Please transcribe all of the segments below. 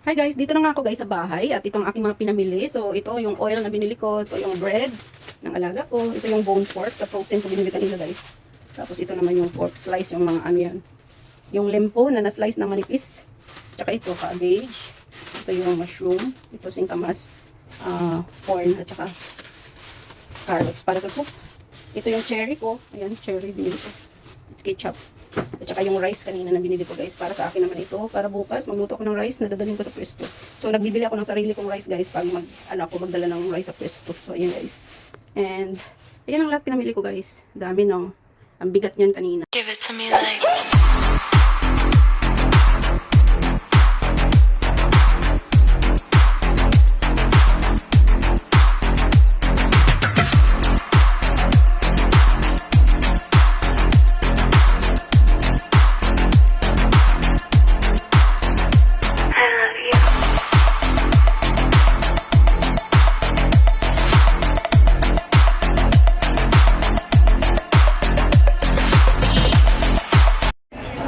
Hi guys, dito na nga ako guys sa bahay at ito ang aking mga pinamili. So ito yung oil na binili ko, ito yung bread ng alaga ko, ito yung bone pork sa frozen ko binili kanila guys. Tapos ito naman yung pork slice, yung mga ano yan. Yung lempo na na-slice na manipis. Tsaka ito cabbage. Ito yung mushroom, ito singkamas, corn at saka carrots para sa soup. Ito yung cherry ko, ayan cherry binili ko. Ketchup. At saka yung rice kanina na binili ko guys, para sa akin naman ito, para bukas magluto ako ng rice na dadalhin ko sa pwesto. So nagbibili ako ng sarili kong rice guys pag magdala ng rice sa pwesto. So ayan guys. And ayan ang lahat pinamili ko guys. Dami no. Ang bigat niyan kanina. Give it to me like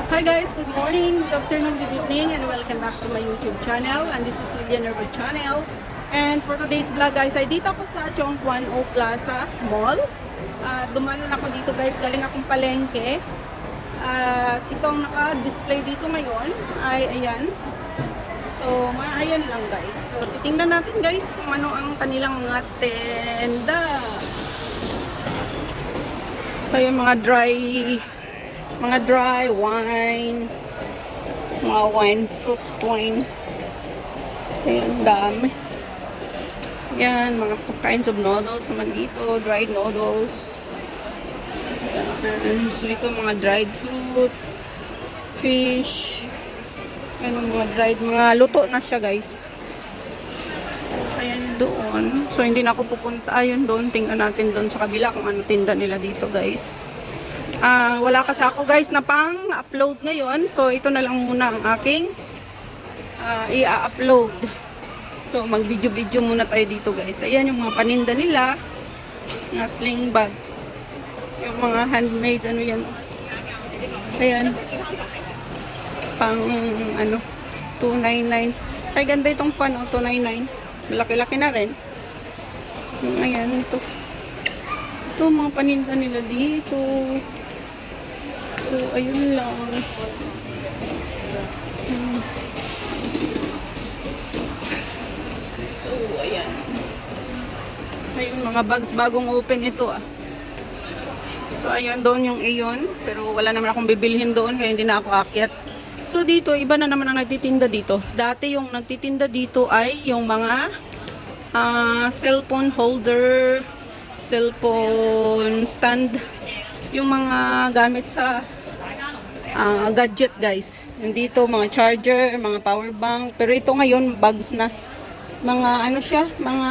Hi guys, good morning, good afternoon, good evening, and welcome back to my YouTube channel. And this is Lilian Nervo channel. And for today's vlog guys, ay dito ako sa Chongquan O Plaza Mall. Dumanan ako dito guys, galing akong palengke. Itong naka-display dito ngayon ay ayan. So, ayan lang guys. So, titingnan natin guys kung ano ang kanilang mga tenda. So, yung mga dry wine, mga fruit wine. Ayan, dami. Yan, mga kinds of noodles naman dito, dried noodles. Ayan. So, ito mga dried fruit, fish. Ayan, mga dried, mga luto na siya guys. Ayan doon. So, hindi na ako pupunta. Ayun doon, tingnan natin doon sa kabila kung ano tinda nila dito guys. Wala kasi ako guys na pang-upload ngayon. So, ito na lang muna ang aking i-upload. So, mag-video-video muna tayo dito guys. Ayan yung mga paninda nila. Mga sling bag. Yung mga handmade, ano yan. Ayan. Pang, ano, 299. Ay, ganda itong fan, 299. Malaki-laki na rin. Ayan, ito. Ito, mga paninda nila dito. So, ayun lang. So, ayan. Ayun, mga bags bagong open ito So, ayun, doon yung Aeon. Pero wala naman akong bibilhin doon, kaya hindi na ako aakyat. So, dito, iba na naman ang nagtitinda dito. Dati yung nagtitinda dito ay yung mga cellphone holder, cellphone stand, yung mga gamit sa gadget guys. Nandito mga charger, mga power bank, pero ito ngayon bags na. Mga ano siya, mga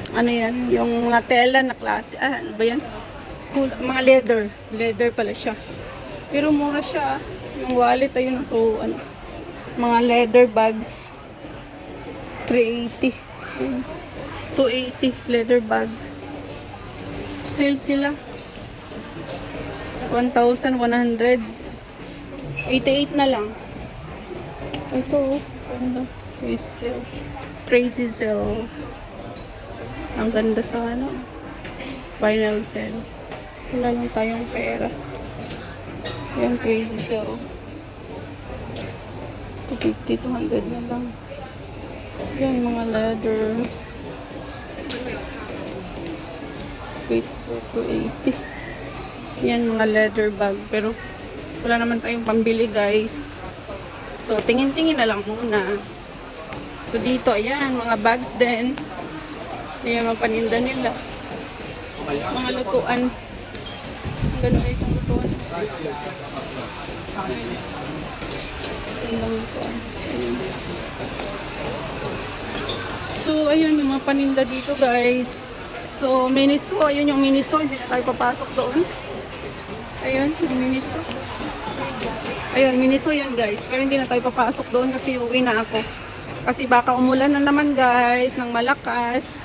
ano yan, yung mga tela na klase. Ano ba yan? Cool, mga leather pala siya. Pero mura siya. Yung wallet ayun ito, ano, mga leather bags. 380. 280 leather bag. Sale sila. 1,188 na lang. Ito, ano, crazy sale. Ang ganda sa ano, final sale. Wala lang tayong pera. Yan, crazy sale. 250, 200 na lang. Yan, mga leather. Crazy sale, 280. Yan, mga leather bag. Pero, wala naman tayong pambili, guys. So, tingin-tingin na lang muna. So, dito, ayan, mga bags din. Ayan, mga paninda nila. Mga lutuan. Gano'n ay itong lutuan. Gandang lutuan. So, ayun, yung mga paninda dito, guys. So, Miniso. Ayun yung Miniso. Hindi na tayo papasok doon. Ayun, yung Miniso. Ayun, Miniso yun guys. Pero hindi na tayo papasok doon kasi uwi na ako. Kasi baka umulan na naman guys, ng malakas.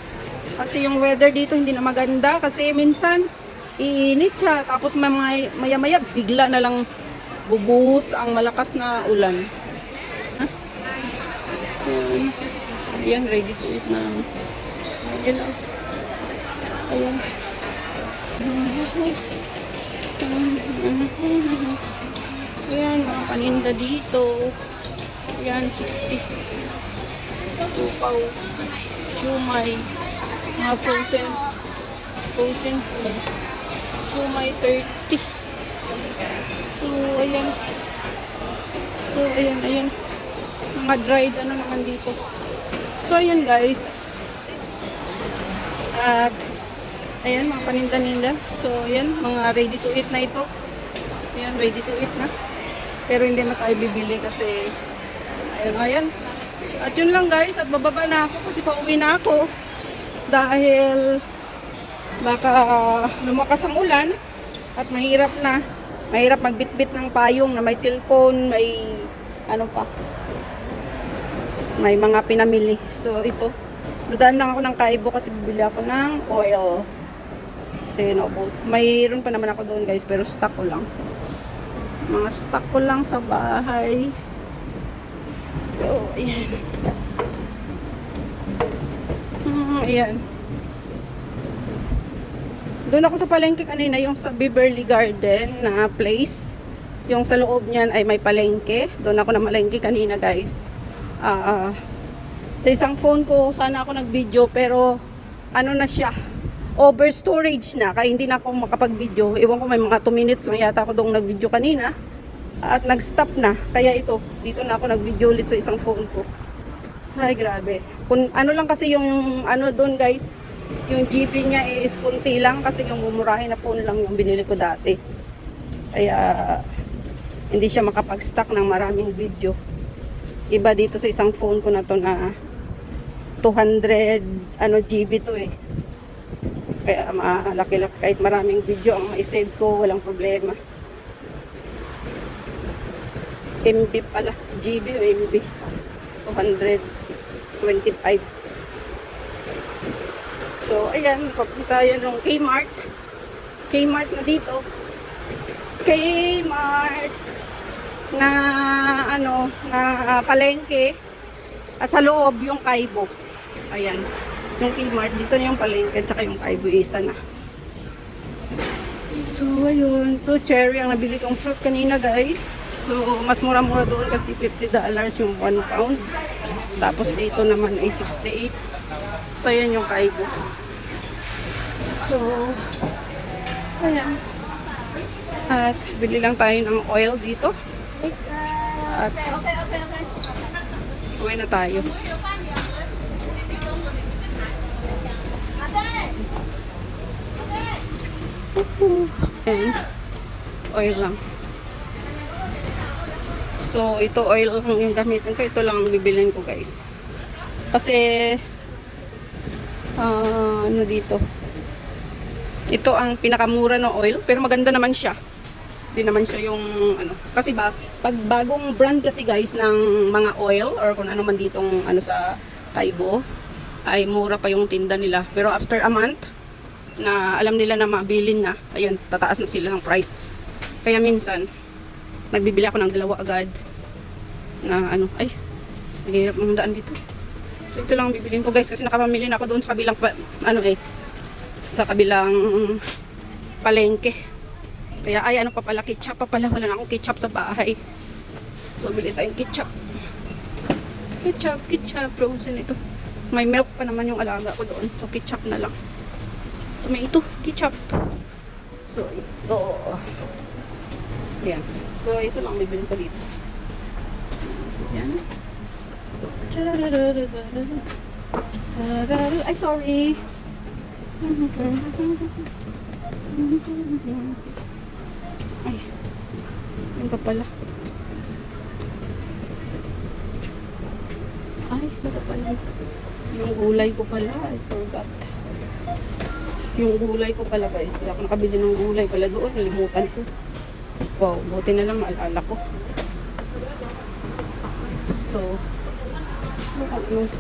Kasi yung weather dito hindi na maganda. Kasi minsan, iinit siya. Tapos maya-maya, bigla na lang bubuhos ang malakas na ulan. Ayan. Ayan, ready to eat na. Ayan o. Ayan. Ayan, mga paninda dito. Ayan, 60. Tupaw. Siumay. Mga frozen food. Siumay, 30. So, ayan. Ayan. Mga dried, ano naman dito. So, ayan guys. At, ayan, mga paninda nila. So, ayan, mga ready to eat na ito. Ayan, ready to eat na. Pero hindi na tayo bibili kasi, ayan. At yun lang guys, at bababa na ako kasi pauwi na ako. Dahil, baka lumakas ang ulan at mahirap na. Mahirap magbitbit ng payong na may cellphone, may ano pa. May mga pinamili. So ito, dadaan lang ako ng Kaibo kasi bibili ako ng oil. Kasi mayroon pa naman ako doon guys, pero stock ko lang. Mga stock ko lang sa bahay. So, ayan. Ayan. Doon ako sa palengke kanina, yung sa Beverly Garden na place. Yung sa loob niyan ay may palengke. Doon ako na malengke kanina guys. Sa isang phone ko, sana ako nag-video pero ano na siya, over storage na. Kaya hindi na ako makapag-video. Ewan ko, may mga 2 minutes na yata ako doon nag-video kanina. At nag-stop na. Kaya ito, dito na ako nag-video ulit sa isang phone ko. Ay, grabe. Kung ano lang kasi yung ano doon guys, yung GB niya is kunti lang kasi yung mumurahin na phone lang yung binili ko dati. Kaya hindi siya makapag-stock ng maraming video. Iba dito sa isang phone ko na to na 200 GB to eh. Kaya malaki-laki kahit maraming video ang ma-save ko, walang problema. MB pala, GB o MB. 225. So, ayan, papunta tayo ng Kmart. Kmart na dito. Kmart na ano, na palengke. At sa loob yung Kaibo. Ayan. Yung Kmart, dito na yung palengke at saka yung Kaibo isa na. So, ayun. So, cherry ang nabili kong fruit kanina, guys. So, mas mura-mura doon kasi $50 yung 1 pound. Tapos dito naman ay 68. So, ayan yung Kaibo. So, ayan. At bili lang tayo ng oil dito. At uwi na tayo. Ayan. Oil lang. So, ito oil lang yung gamitin ko. Ito lang ang bibilin ko, guys. Kasi, ano dito? Ito ang pinakamura ng oil. Pero maganda naman siya. Hindi naman siya yung, ano. Kasi pag bagong brand kasi, guys, ng mga oil, or kung ano man ditong, ano sa Kaibo, ay mura pa yung tinda nila. Pero after a month, na alam nila na mabilin na, ayun, tataas na sila ng price. Kaya minsan, nagbibili ako ng 2 agad na ano, ay, mahirap mong daan dito. So, ito lang ang bibilin ko guys kasi nakapamili na ako doon sa kabilang, sa kabilang palengke. Kaya ay, ano pa pala, ketchup pa pala. Wala na akong ketchup sa bahay. So, bili tayong ketchup. Ketchup, frozen ito. May milk pa naman yung alaga ko doon. So, ketchup na lang. Tomato, ketchup. So, ito. Ayan. So, ito lang bibilin ko dito. Ayan. Ay, sorry. Ay. Yan pa pala. Ay, ito pala. Yung gulay ko pala. I forgot. Yung gulay ko pala guys. Hindi ako nakabili ng gulay pala doon. Nalimutan ko. Wow, buti na lang maalala ko. So, ano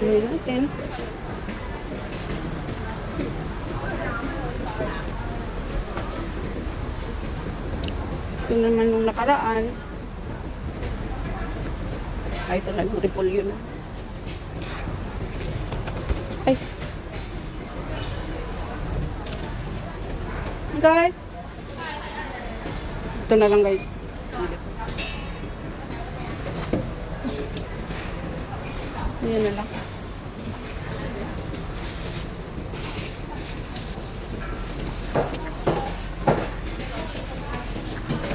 natin. Ito naman nung nakaraan. Ay, ito na yung repolyo na. Ay. Guys. Ito na lang guys. Ayan na lang.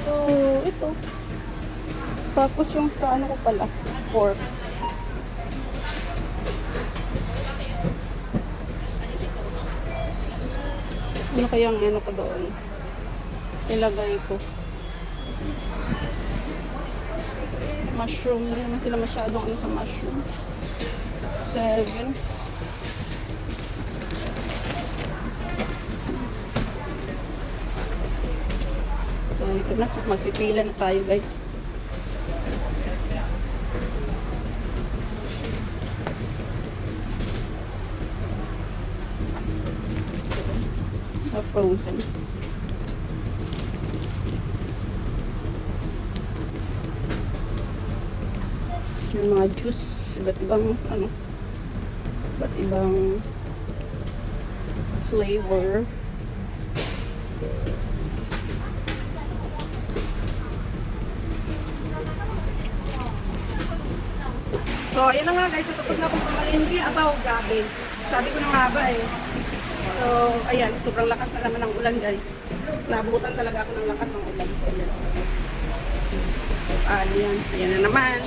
So, ito. Tapos yung sa ano ko pala, pork. Ano kayang ano ko doon? Ilagay ko. Mushroom. Hindi naman sila masyadong ano sa mushroom. 7. So, ito na. Magpipila na tayo guys. Frozen. Yung mga juice, iba't ibang ano, iba't ibang flavor. So, ayan na nga guys, natapos na akong pamalingki. Abaw, grabe. Sabi ko na nga ba eh. So, ayan, sobrang lakas na naman ng ulan guys. Nabutan talaga ako ng lakas ng ulan. Ayan, ayan na naman.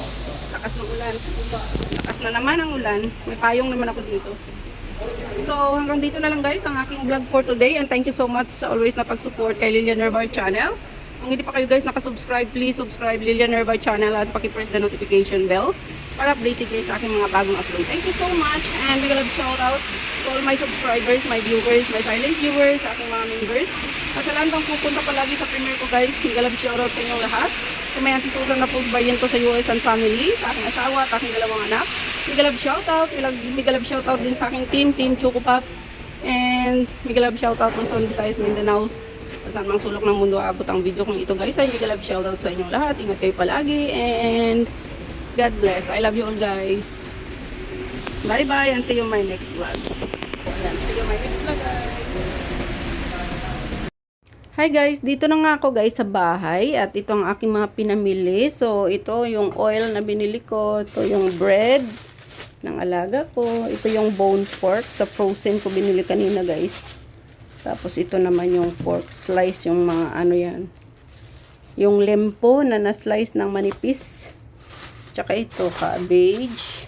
Lakas ng ulan. Lakas na naman ang ulan. May payong naman ako dito. So, hanggang dito na lang guys ang aking vlog for today. And thank you so much sa always na pag-support kay Lilian Nervar Channel. Kung hindi pa kayo guys nakasubscribe, please subscribe Lilian Nervar Channel at paki-press the notification bell para updated kayo sa aking mga bagong upload. Thank you so much and big love shout out to all my subscribers, my viewers, my silent viewers, sa aking mga members. At sa lahat ng pupunta palagi sa premiere ko guys, big love shout out sa inyong lahat. Kung may antitusan na po bayan ko sa US and family, sa aking asawa at aking dalawang anak. Big love shout out, big love shout out din sa aking team Choco Pop. And big love shout out Luzon, Visayas, Mindanao. Sa saan mang sulok ng mundo aabot ang video kong ito guys. Ay big love shout out sa inyong lahat. Ingat kayo palagi and God bless. I love you all guys. Bye-bye and see you in my next vlog. Ayan, see you in my next vlog guys. Hi guys, dito na nga ako guys sa bahay at ito ang aking mga pinamili. So, ito yung oil na binili ko. Ito yung bread ng alaga ko. Ito yung bone pork sa frozen ko binili kanina guys. Tapos ito naman yung pork slice, yung mga ano yan. Yung lempo na na-slice ng manipis. Tsaka ito, cabbage.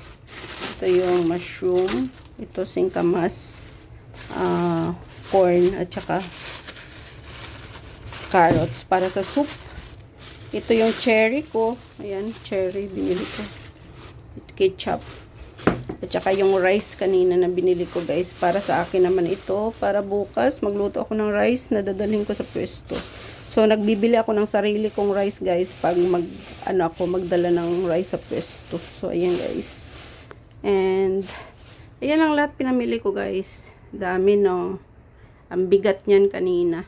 Ito yung mushroom. Ito, singkamas. Corn. At tsaka carrots para sa soup. Ito yung cherry ko. Ayan, cherry. Binili ko. Ito, ketchup. At tsaka yung rice kanina na binili ko guys. Para sa akin naman ito. Para bukas, magluto ako ng rice na dadalhin ko sa pwesto. So, nagbibili ako ng sarili kong rice, guys, pag magdala ng rice sa pwesto. So, ayan, guys. And, ayan ang lahat pinamili ko, guys. Dami, no? Ang bigat niyan kanina.